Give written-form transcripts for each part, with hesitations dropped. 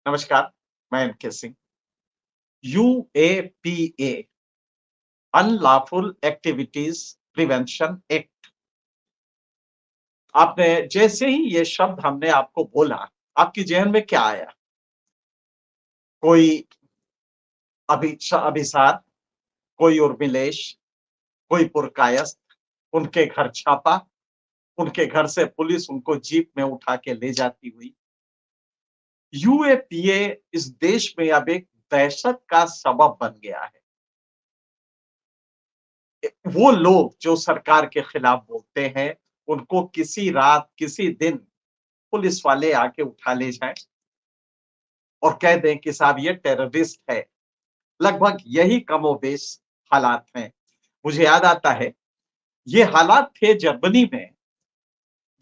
नमस्कार, मैं N K Singh. UAPA unlawful activities prevention act. आपने जैसे ही ये शब्द हमने आपको बोला, आपकी ज़हन में क्या आया? कोई अभिसार, कोई उर्मिलेश, कोई पुरकायस्थ, उनके घर छापा, उनके घर से पुलिस उनको जीप में उठा के ले जाती हुई। यूएपीए इस देश में अब एक दहशत का सबब बन गया है। वो लोग जो सरकार के खिलाफ बोलते हैं, उनको किसी रात, किसी दिन पुलिस वाले आके उठा ले जाएँ और कह दें कि साहब ये टेररिस्ट है। लगभग यही कमोबेश हालात हैं। मुझे याद आता है, ये हालात थे जर्मनी में,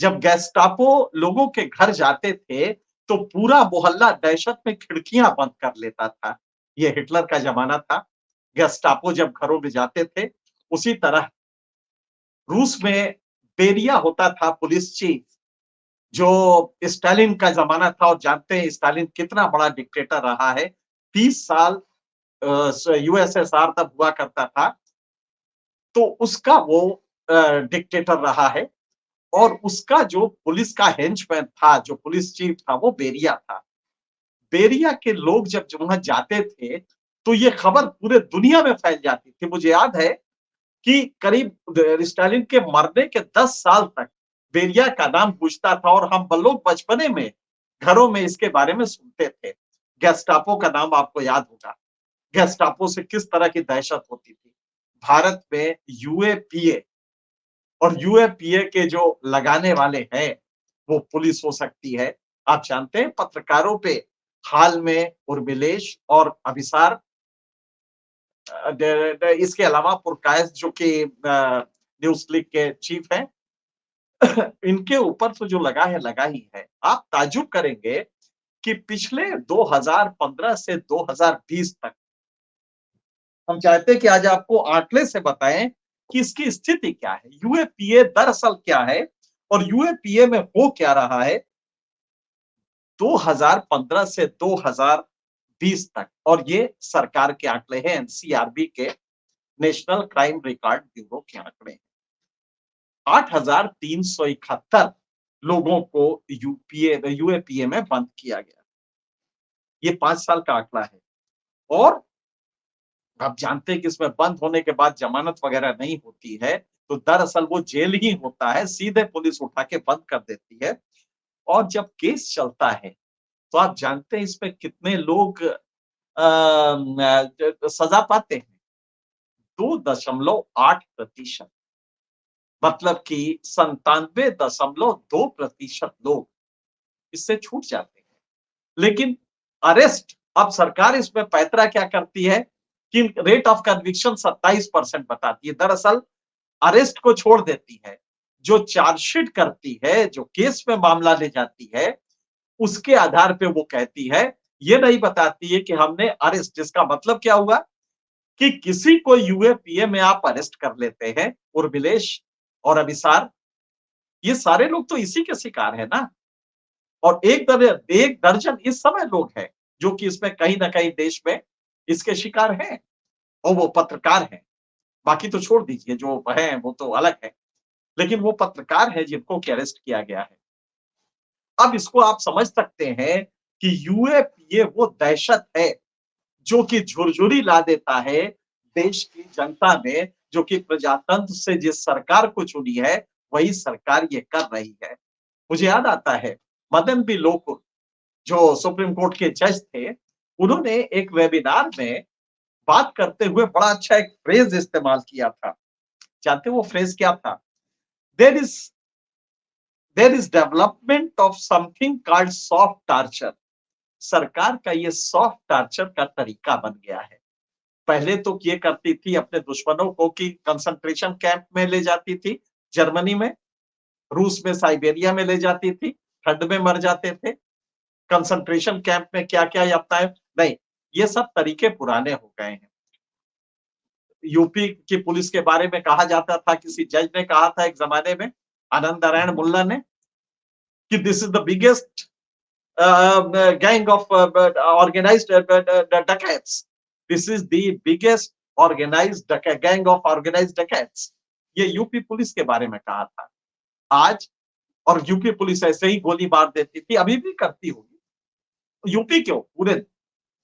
जब गेस्टापो लोगों के घर जाते थे, तो पूरा मोहल्ला दहशत में खिड़कियाँ बंद कर लेता था। ये हिटलर का ज़माना था। गेस्टापो जब घरों में जाते थे, उसी तरह रूस में बेरिया होता था पुलिस चीफ, जो स्टालिन का ज़माना था और जानते हैं स्टालिन कितना बड़ा डिक्टेटर रहा है। 30 साल यूएसएसआर तब हुआ करता था, तो उसका वो डिक्टेटर रहा है और उसका जो पुलिस का हेंचमैन था, जो पुलिस चीफ था, वो बेरिया था। बेरिया के लोग जब वहाँ जाते थे, तो ये खबर पूरे दुनिया में फैल जाती थी। मुझे याद है कि करीब स्टालिन के मरने के 10 साल तक बेरिया का नाम गूंजता था और हम लोग बचपने में घरों में इसके बारे में सुनते थे। गेस्टापो का नाम आपको याद होगा। गेस्टापो से किस तरह की दहशत होती थी। भारत में यूएपीए और यूएपीए के जो लगाने वाले हैं, वो पुलिस हो सकती है। आप जानते हैं पत्रकारों पे हाल में उर्मिलेश और अभिसार, इसके अलावा पुरकायस्थ जो कि न्यूज क्लिक के चीफ हैं, इनके ऊपर तो जो लगा ही है। आप ताज्जुब करेंगे कि पिछले 2015 से 2020 तक हम चाहते हैं कि आज आपको आंकड़े से बताएं कि इसकी स्थिति क्या है, यूएपीए दरअसल क्या है और यूएपीए में हो क्या रहा है 2015 से 2020 तक। और ये सरकार के आंकड़े हैं, एनसीआरबी के, नेशनल क्राइम रिकॉर्ड ब्यूरो के आंकड़े। 8,371 लोगों को यूएपीए में बंद किया गया। ये 5 साल का आंकड़ा है और आप जानते हैं कि इसमें बंद होने के बाद जमानत वगैरह नहीं होती है, तो दरअसल वो जेल ही होता है, सीधे पुलिस उठा के बंद कर देती है। और जब केस चलता है, तो आप जानते हैं इसमें कितने लोग सजा पाते हैं? 2.8%। मतलब कि 97.2% लोग इससे छूट जाते हैं। लेकिन अरेस्ट, अब सरकार इसमें पैंतरा क्या करती है कि रेट ऑफ कन्विक्शन 27% बताती है। दरअसल अरेस्ट को छोड़ देती है। जो चार्जशीट करती है, जो केस में मामला ले जाती है, उसके आधार पे वो कहती है, ये नहीं बताती है कि हमने अरेस्ट, जिसका मतलब क्या हुआ कि किसी को यूएपीए में आप अरेस्ट कर लेते हैं, उर्मिलेश और अभिसार, ये सारे लोग तो इसी के शिकार है ना। और एक दर्जन इस समय लोग हैं जो कि इसमें कहीं न कहीं देश में इसके शिकार हैं और वो पत्रकार हैं। बाकी तो छोड़ दीजिए, जो हैं वो तो अलग है। लेकिन वो पत्रकार हैं जिनको कि अरेस्ट किया गया है। अब इसको आप समझ सकते हैं कि यूएपीए वो दहशत है जो कि झुरझुरी ला देता है देश की जनता में, जो कि प्रजातंत्र से जिस सरकार को चुनी है, वही सरकार ये कर रही है। मुझे याद आता है, मदन बी लोकुर जो सुप्रीम कोर्ट के जज थे, उन्होंने एक वेबिनार में बात करते हुए बड़ा अच्छा एक फ्रेज इस्तेमाल किया था। जानते हो वो फ्रेज क्या था? There is there is development of something called soft torture. सरकार का ये सॉफ्ट टार्चर का तरीका बन गया है। पहले तो ये करती थी अपने दुश्मनों को कि कंसंट्रेशन कैंप में ले जाती थी, जर्मनी में, रूस में, साइबेरिया में ले जाती थी, ठंड में मर जाते थे। कंसंट्रेशन कैंप में क्या-क्या आता है, नहीं, ये सब तरीके पुराने हो गए हैं। यूपी की पुलिस के बारे में कहा जाता था, किसी जज ने कहा था एक ज़माने में, आनंद नारायण मुल्ला ने, कि this is the biggest gang of organized dacoits. This is the biggest organized gang of organized dacoits. ये यूपी पुलिस के बारे में कहा था। आज और यूपी पुलिस ऐसे ही गोली मार देती थी, अभी भी करती होगी। यूपी क्यों, पूरे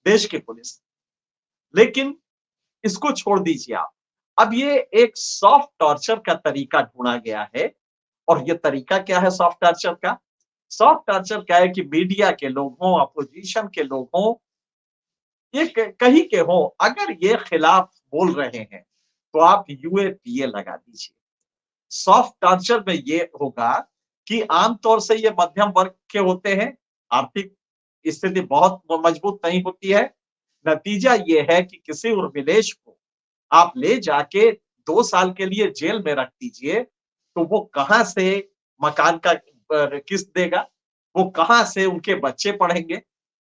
देश की पुलिस। लेकिन इसको छोड़ दीजिए आप। अब ये एक सॉफ्ट टॉर्चर का तरीका ढूंढा गया है। और ये तरीका क्या है सॉफ्ट टॉर्चर का? सॉफ्ट टॉर्चर क्या है कि मीडिया के लोग हों, अपोजिशन के लोग हों, ये कहीं के हों, अगर ये खिलाफ बोल रहे हैं तो आप यूएपीए लगा दीजिए। सॉफ्ट टॉर्चर में ये होगा कि आमतौर से ये मध्यम वर्ग के होते हैं, आर्थिक स्थिति बहुत मजबूत नहीं होती है। नतीजा ये है कि किसी उर्मिलेश को आप ले जाके 2 साल के लिए जेल में रख दीजिए, तो वो कहाँ से मकान का किस्त देगा? वो कहाँ से उनके बच्चे पढ़ेंगे?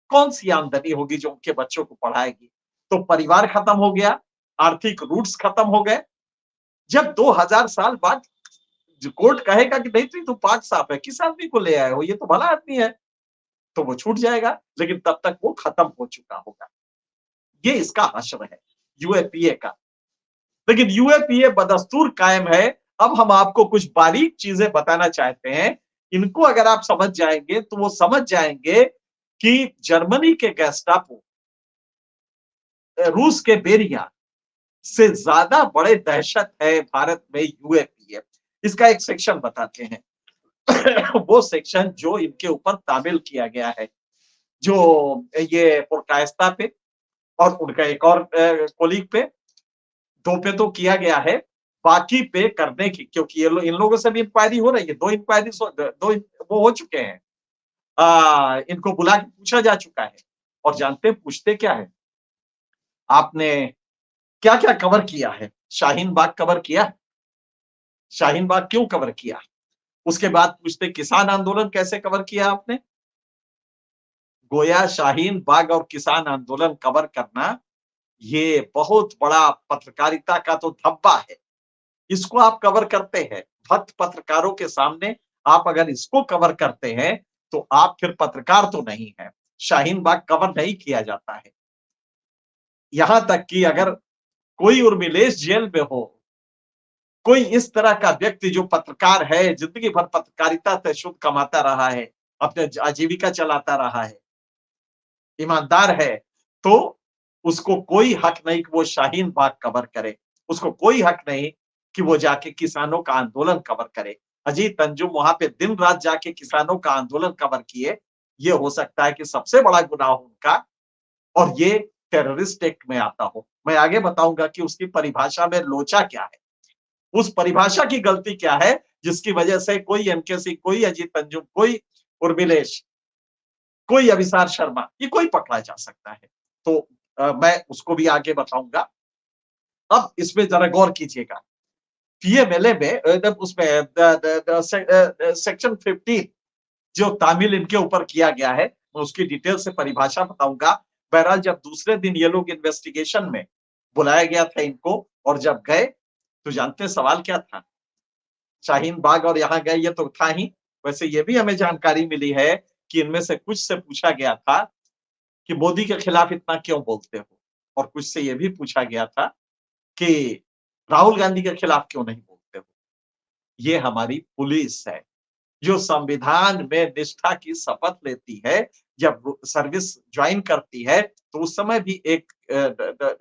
कौन-सी आमदनी होगी जो उनके बच्चों को पढ़ाएगी? तो परिवार खत्म हो गया, आर्थिक रूट्स खत्म हो गए। जब 2000 साल बाद जो कोर्ट कहेगा कि नहीं तो पाक साफ है, किस आदमी को ले आए हो? ये तो भला आदमी है, तो वो छूट जाएगा, लेकिन तब तक वो खत्म हो चुका होगा। ये इसका हश्र है, यूएपीए का। लेकिन यूएपीए बदस्तूर कायम है। अब हम आपको कुछ बारीक चीजें बताना चाहते हैं। इनको अगर आप समझ जाएंगे तो वो समझ जाएंगे कि जर्मनी के गेस्टापो, रूस के बेरिया से ज्यादा बड़े दहशत है भारत में यूएपीए। इसका एक सेक्शन बताते हैं। वो सेक्शन जो इनके ऊपर तामिल किया गया है, जो ये पुरकायस्ता पे और उनका एक और कोलीग पे, 2 पे तो किया गया है, बाकी पे करने की, क्योंकि इन लोगों से भी इंक्वायरी हो रही है। 2 इंक्वायरी वो हो चुके हैं। इनको बुला के पूछा जा चुका है। और जानते हैं पूछते क्या है? आपने क्या-क्या कवर किया है? शाहीन बाग कवर किया? शाहीन बाग क्यों कवर किया? उसके बाद पूछते किसान आंदोलन कैसे कवर किया आपने? गोया शाहीन बाग और किसान आंदोलन कवर करना, ये बहुत बड़ा पत्रकारिता का तो धब्बा है। इसको आप कवर करते हैं भक्त पत्रकारों के सामने। आप अगर इसको कवर करते हैं तो आप फिर पत्रकार तो नहीं है। शाहीन बाग कवर नहीं किया जाता है। यहां तक कि अगर कोई उर्मिलेश जेल में हो, कोई इस तरह का व्यक्ति जो पत्रकार है, जिंदगी भर पत्रकारिता से शुद्ध कमाता रहा है, अपने आजीविका चलाता रहा है, ईमानदार है, तो उसको कोई हक नहीं कि वो शाहीन बाग कवर करे। उसको कोई हक नहीं कि वो जाके किसानों का आंदोलन कवर करे। अजीत अंजुम वहां पे दिन रात जाके किसानों का आंदोलन कवर किए। ये हो सकता है कि सबसे बड़ा गुनाह हो उनका, और ये टेररिस्ट एक्ट में आता हो। मैं आगे बताऊंगा कि उसकी परिभाषा में लोचा क्या है, उस परिभाषा की गलती क्या है, जिसकी वजह से कोई एमकेसी, कोई अजीत अंजुम, कोई उर्मिलेश, कोई अभिसार शर्मा, ये कोई पकड़ा जा सकता है। तो मैं उसको भी आगे बताऊंगा। अब इसमें जरा गौर कीजिएगा। पीएमएलए में उसमें सेक्शन 15 जो तामिल इनके ऊपर किया गया है, मैं उसकी डिटेल से परिभाषा बताऊंगा। बहरहाल जब दूसरे दिन ये लोग इन्वेस्टिगेशन में बुलाया गया था इनको, और जब गए तो जानते हैं सवाल क्या था? शाहीन बाग और यहाँ गए ये तो था ही। वैसे ये भी हमें जानकारी मिली है कि इनमें से कुछ से पूछा गया था कि मोदी के खिलाफ इतना क्यों बोलते हो, और कुछ से ये भी पूछा गया था कि राहुल गांधी के खिलाफ क्यों नहीं बोलते हो। ये हमारी पुलिस है जो संविधान में निष्ठा की शपथ लेती है। जब सर्विस ज्वाइन करती है तो उस समय भी एक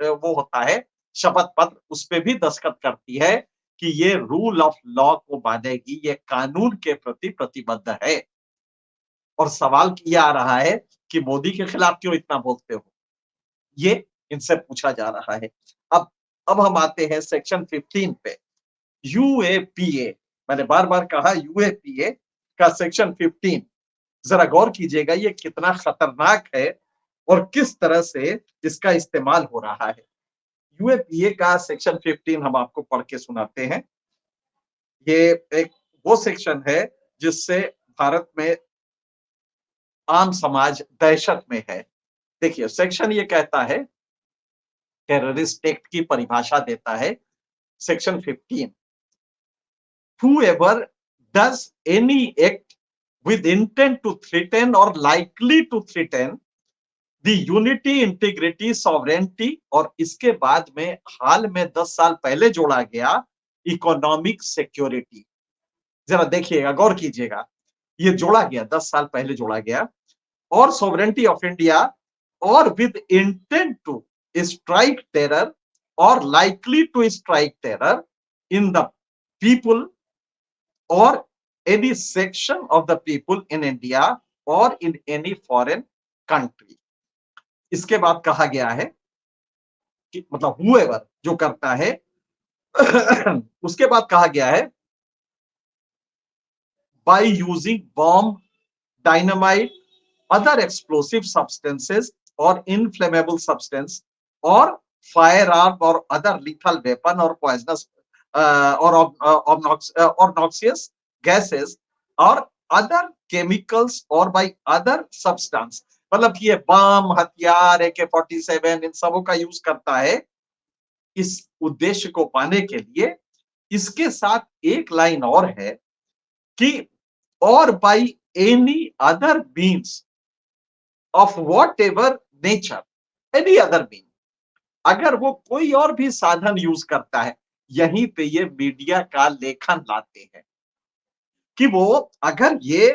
वो होता है शपथ पत्र, उस पे भी दस्तखत करती है कि ये रूल ऑफ लॉ को मानेगी, ये कानून के प्रति प्रतिबद्ध है। और सवाल किया आ रहा है कि मोदी के खिलाफ क्यों इतना बोलते हो, ये इनसे पूछा जा रहा है। अब अब हम आते हैं सेक्शन 15 पे, यूएपीए। मैंने बार-बार कहा यूएपीए का सेक्शन 15, जरा गौर कीजिएगा ये कितना खतरनाक है और किस तरह से इसका इस्तेमाल हो रहा है। यूएपीए का सेक्शन 15 हम आपको पढ़ के सुनाते हैं। ये एक वो सेक्शन है जिससे भारत में आम समाज दहशत में है। देखिए सेक्शन ये कहता है, टेररिस्ट एक्ट की परिभाषा देता है section 15, whoever does any act with intent to threaten or likely to threaten the unity, integrity, sovereignty, और इसके बाद में हाल में 10 साल पहले जोड़ा गया इकोनॉमिक सिक्योरिटी। जरा देखिएगा, गौर कीजिएगा, ये जोड़ा गया 10 साल पहले जोड़ा गया, और sovereignty of India, और with intent to strike terror or likely to strike terror in the people or any section of the people in India or in any foreign country। इसके बाद कहा गया है कि मतलब whoever जो करता है उसके बाद कहा गया है by using bomb, dynamite, other explosive substances or inflammable substance or firearm or other lethal weapon or poisonous or noxious gases or other chemicals or by other substance। मतलब कि ये बम, हथियार, AK-47 इन सबों का यूज करता है इस उद्देश्य को पाने के लिए। इसके साथ एक लाइन और है कि और by any other means of what ever nature, any other mean, अगर वो कोई और भी साधन यूज करता है। यहीं पे ये मीडिया का लेखन लाते हैं कि वो अगर ये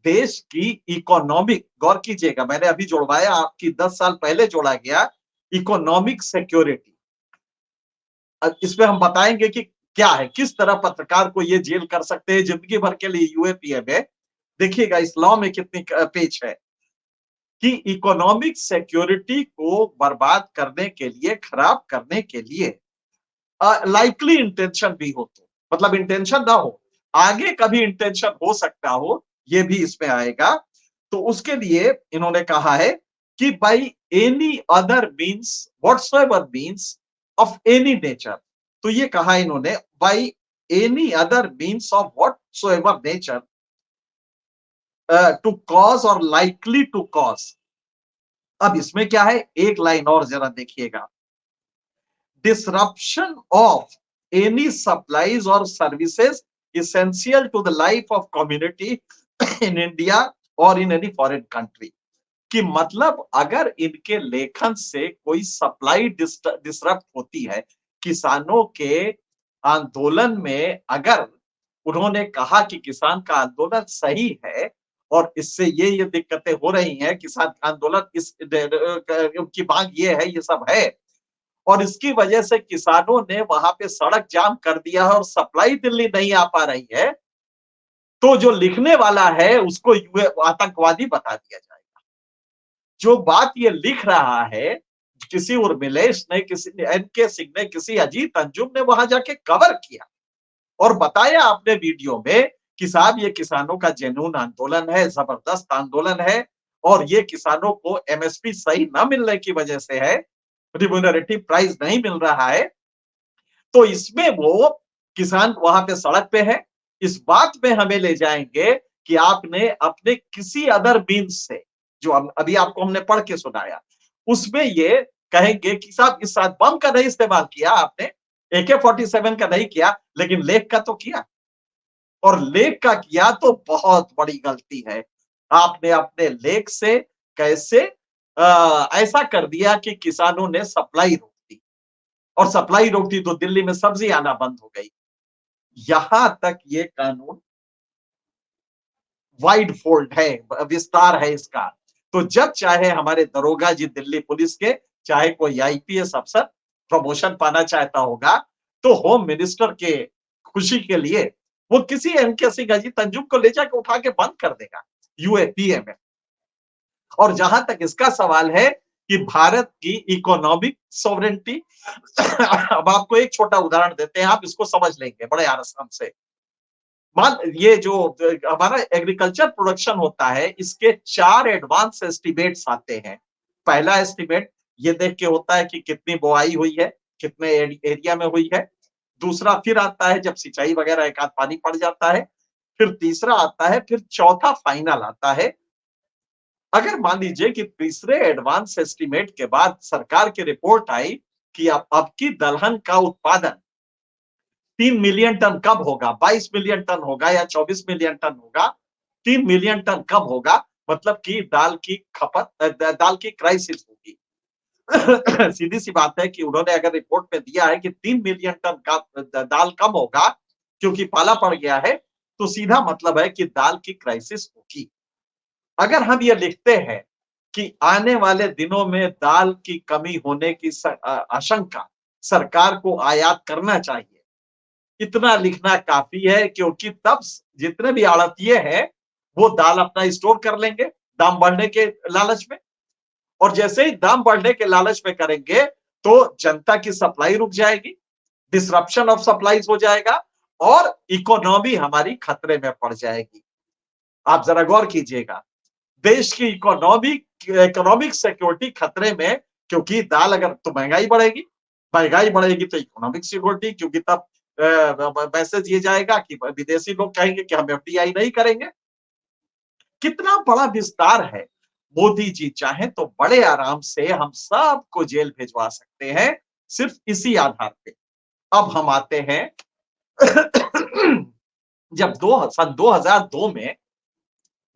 देश की इकोनॉमिक, गौर कीजिएगा मैंने अभी जोड़वाया आपकी 10 साल पहले जोड़ा गया इकोनॉमिक सिक्योरिटी। इसमें हम बताएंगे कि क्या है, किस तरह पत्रकार को ये जेल कर सकते हैं जिंदगी भर के लिए यूएपीए में। देखिएगा इस लॉ में कितनी पेज है कि इकोनॉमिक सिक्योरिटी को बर्बाद करने के लिए, खराब करने के लिए लाइकली इंटेंशन भी हो, तो मतलब इंटेंशन ना हो, आगे कभी इंटेंशन हो सकता हो, ये भी इसमें आएगा। तो उसके लिए इन्होंने कहा है कि by any other means, whatsoever means of any nature. तो ये कहा इन्होंने by any other means of whatsoever nature to cause और लाइकली टू कॉज। अब इसमें क्या है, एक लाइन और जरा देखिएगा, disruption of any supplies or services essential to the life of community in India or in any foreign country। कि मतलब अगर इनके लेखन से कोई सप्लाई डिसरप्ट होती है, किसानों के आंदोलन में, अगर उन्होंने कहा कि किसान का आंदोलन सही है और इससे ये दिक्कतें हो रही हैं, किसान आंदोलन इस की मांग ये है, ये सब है, और इसकी वजह से किसानों ने वहां पे सड़क जाम कर दिया है और सप्लाई दिल्ली नहीं आ पा रही है, तो जो लिखने वाला है उसको आतंकवादी बता दिया जाएगा। जो बात ये लिख रहा है, किसी उर्मिलेश ने, किसी एनके सिंह ने, किसी अजीत अंजुम ने वहां जाके कवर किया और बताया आपने वीडियो में कि साहब ये किसानों का जेन्युइन आंदोलन है, जबरदस्त आंदोलन है, और ये किसानों को एमएसपी सही न मिलने की वजह से है, रिम्यूनरेटिव प्राइस नहीं मिल रहा है। तो इसमें वो किसान वहां पे सड़क पे है। इस बात में हमें ले जाएंगे कि आपने अपने किसी अदर मीन्स से, जो अभी आपको हमने पढ़ के सुनाया, उसमें ये कहेंगे कि साहब इस साथ बम का नहीं इस्तेमाल किया आपने, AK-47 का नहीं किया, लेकिन लेख का तो किया, और लेख का किया तो बहुत बड़ी गलती है। आपने अपने लेख से कैसे ऐसा कर दिया कि किसानों ने सप्लाई रोक दी, और सप्लाई रोक दी तो दिल्ली में सब्जी आना बंद हो गई। यहां तक ये कानून वाइड फोल्ड है, विस्तार है इसका। तो जब चाहे हमारे दरोगा जी दिल्ली पुलिस के, चाहे कोई आईपीएस अफसर प्रमोशन पाना चाहता होगा, तो होम मिनिस्टर के खुशी के लिए वो किसी एनके सिंह, अजीत अंजुम को ले जाकर उठा के बंद कर देगा यूएपीए में। और जहां तक इसका सवाल है कि भारत की इकोनॉमिक सॉवरेंटी, अब आपको एक छोटा उदाहरण देते हैं, आप इसको समझ लेंगे बड़े आराम से। मान ये जो हमारा एग्रीकल्चर प्रोडक्शन होता है, इसके 4 एडवांस एस्टिमेट्स आते हैं। पहला एस्टिमेट ये देख के होता है कि कितनी बुआई हुई है, कितने एरिया में हुई है। दूसरा फिर आता है जब सिंचाई वगैरह एक आध पानी पड़ जाता है। फिर तीसरा आता है, फिर चौथा फाइनल आता है। अगर मान लीजिए कि तीसरे एडवांस एस्टिमेट के बाद सरकार की रिपोर्ट आई कि अब की दलहन का उत्पादन 3 मिलियन टन कब होगा, 22 मिलियन टन होगा या 24 मिलियन टन होगा, 3 मिलियन टन कम होगा, मतलब कि दाल की खपत दाल की क्राइसिस होगी। सीधी सी बात है कि उन्होंने अगर रिपोर्ट में दिया है कि 3 मिलियन टन का दाल कम होगा क्योंकि पाला पड़ गया है, तो सीधा मतलब है कि दाल की क्राइसिस होगी। अगर हम ये लिखते हैं कि आने वाले दिनों में दाल की कमी होने की आशंका, सरकार को आयात करना चाहिए, इतना लिखना काफी है, क्योंकि तब जितने भी आड़तिये हैं वो दाल अपना स्टोर कर लेंगे दाम बढ़ने के लालच में, और जैसे ही दाम बढ़ने के लालच में करेंगे तो जनता की सप्लाई रुक जाएगी, डिसरप्शन ऑफ सप्लाईज हो जाएगा और इकोनॉमी हमारी खतरे में पड़ जाएगी। आप जरा गौर कीजिएगा, देश की इकोनॉमिक सिक्योरिटी खतरे में, क्योंकि दाल अगर तो महंगाई बढ़ेगी तो इकोनॉमिक सिक्योरिटी, क्योंकि तब मैसेज ये जाएगा कि विदेशी लोग कहेंगे कि हम एफडीआई नहीं करेंगे। कितना बड़ा विस्तार है। मोदी जी चाहे तो बड़े आराम से हम सबको जेल भिजवा सकते हैं, सिर्फ इसी आधार पे। अब हम आते हैं जब सन 2002 में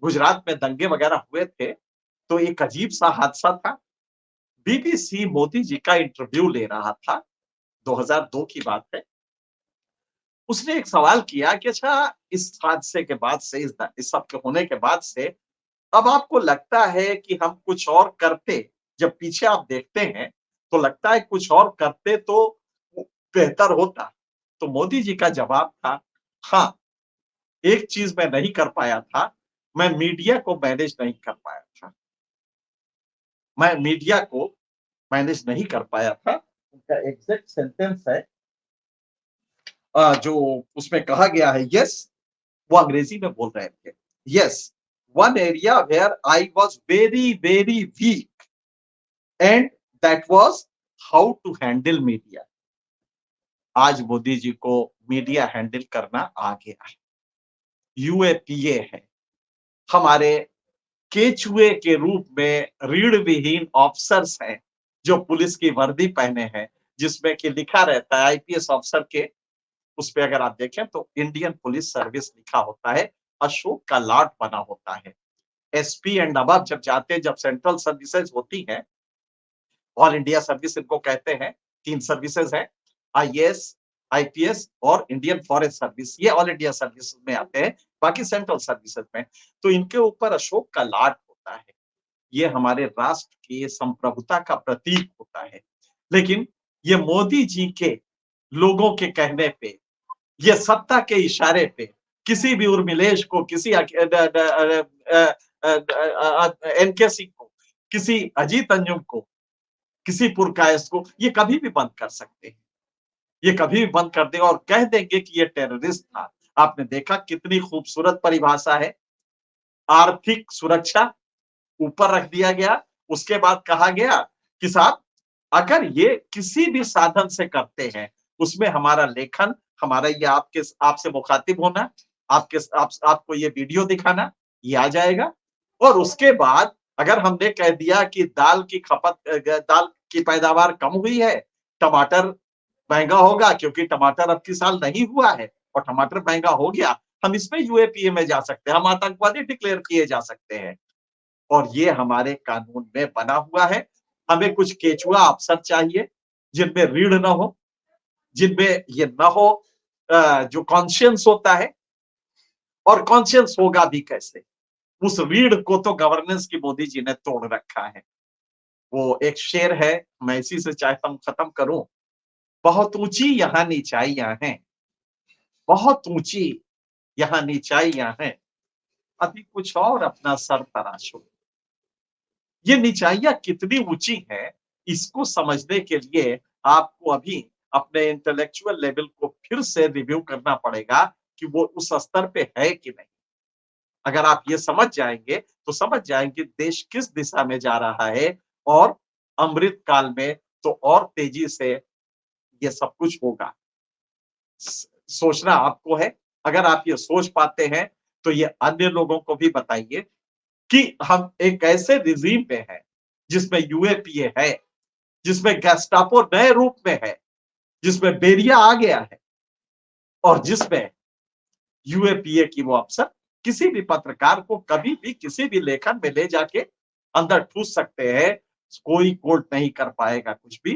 गुजरात में दंगे वगैरह हुए थे, तो एक अजीब सा हादसा था। बीबीसी मोदी जी का इंटरव्यू ले रहा था, 2002 की बात है। उसने एक सवाल किया कि अच्छा, इस हादसे के बाद से, इस सब के होने के बाद से अब आपको लगता है कि हम कुछ और करते, जब पीछे आप देखते हैं तो लगता है कुछ और करते तो बेहतर होता। तो मोदी जी का जवाब था, हाँ, एक चीज मैं नहीं कर पाया था, मैं मीडिया को मैनेज नहीं कर पाया था। मैं मीडिया को मैनेज नहीं कर पाया था। उनका एग्जैक्ट सेंटेंस है जो उसमें कहा गया है, यस, वो अंग्रेजी में बोल रहे थे। Yes, one area where I was very very weak and that was how to handle media. आज मोदी जी को मीडिया हैंडल करना आ गया है। यूएपीए है, हमारे केचुए के रूप में रीढ़ विहीन ऑफिसर्स हैं जो पुलिस की वर्दी पहने हैं, जिसमें कि लिखा रहता है आईपीएस ऑफिसर के, उस पे अगर आप देखें तो इंडियन पुलिस सर्विस लिखा होता है, अशोक का लाट बना होता है। एसपी एंड अबव जब जाते हैं, जब सेंट्रल सर्विसेज होती हैं, ऑल इंडिया सर्विस इनको कहते हैं, 3 सर्विसेज हैं, आईएएस, आईपीएस और इंडियन फॉरेस्ट सर्विस, ये ऑल इंडिया सर्विस में आते हैं, बाकी सेंट्रल सर्विसेज में। तो इनके ऊपर अशोक का लाट होता है, ये हमारे राष्ट्र की संप्रभुता का प्रतीक होता है। लेकिन ये मोदी जी के लोगों के कहने पे, ये सत्ता के इशारे पे, किसी भी उर्मिलेश को, किसी एनके सिंह को, किसी अजीत अंजुम को, किसी पुरकायस को, ये कभी भी बंद कर सकते हैं। ये कभी भी बंद कर देगा और कह देंगे कि ये टेररिस्ट था। आपने देखा कितनी खूबसूरत परिभाषा है, आर्थिक सुरक्षा ऊपर रख दिया गया। उसके बाद कहा गया कि साहब, अगर ये किसी भी साधन से करते हैं, उसमें हमारा लेखन, हमारा ये आपसे मुखातिब होना, आपको ये वीडियो दिखाना, ये आ जाएगा। और उसके बाद अगर हमने कह दिया कि दाल की पैदावार कम हुई है, टमाटर महंगा होगा क्योंकि टमाटर अब की साल नहीं हुआ है और टमाटर महंगा हो गया, हम इसमें यूएपीए में जा सकते हैं, हम आतंकवादी डिक्लेयर किए जा सकते हैं। और ये हमारे कानून में बना हुआ है। हमें कुछ केचुआ अफसर चाहिए जिनमें रीढ़ न हो, जिनमें ये न हो जो कॉन्शियंस होता है, और कॉन्शियंस होगा भी कैसे? उस रीढ़ को तो गवर्नेंस की मोदी जी ने तोड़ रखा है। वो एक शेर है, मैं इसी से चाहता हूं खत्म करूं, बहुत ऊंची यहाँ नीचाइयां हैं, बहुत ऊंची यहाँ नीचाइयां हैं, अभी कुछ और अपना सर तराशो। ये नीचाइयां कितनी ऊंची हैं, इसको समझने के लिए आपको अभी अपने इंटेलेक्चुअल लेवल को फिर से रिव्यू करना पड़ेगा कि वो उस स्तर पे है कि नहीं। अगर आप ये समझ जाएंगे तो समझ जाएंगे देश किस दिशा में जा रहा है, और अमृत काल में तो और तेजी से ये सब कुछ होगा। सोचना आपको है। अगर आप ये सोच पाते हैं तो ये अन्य लोगों को भी बताइए कि हम एक ऐसे रिजीम में हैं जिसमें यूएपीए है, जिसमें गैस्टापो नए रूप में है, जिसमें बेरिया आ गया है, और जिसमें यूएपीए की वो अफसर किसी भी पत्रकार को कभी भी किसी भी लेखन में ले जाके अंदर ठूस सकते हैं। कोई कोर्ट नहीं कर पाएगा कुछ भी,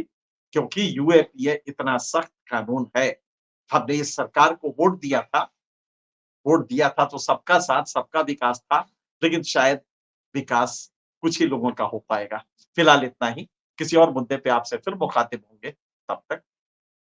क्योंकि यूएपीए इतना सख्त कानून है। हमने इस सरकार को वोट दिया था तो सबका साथ, सबका विकास था, लेकिन शायद विकास कुछ ही लोगों का हो पाएगा। फिलहाल इतना ही, किसी और मुद्दे पे आपसे फिर मुखातिब होंगे, तब तक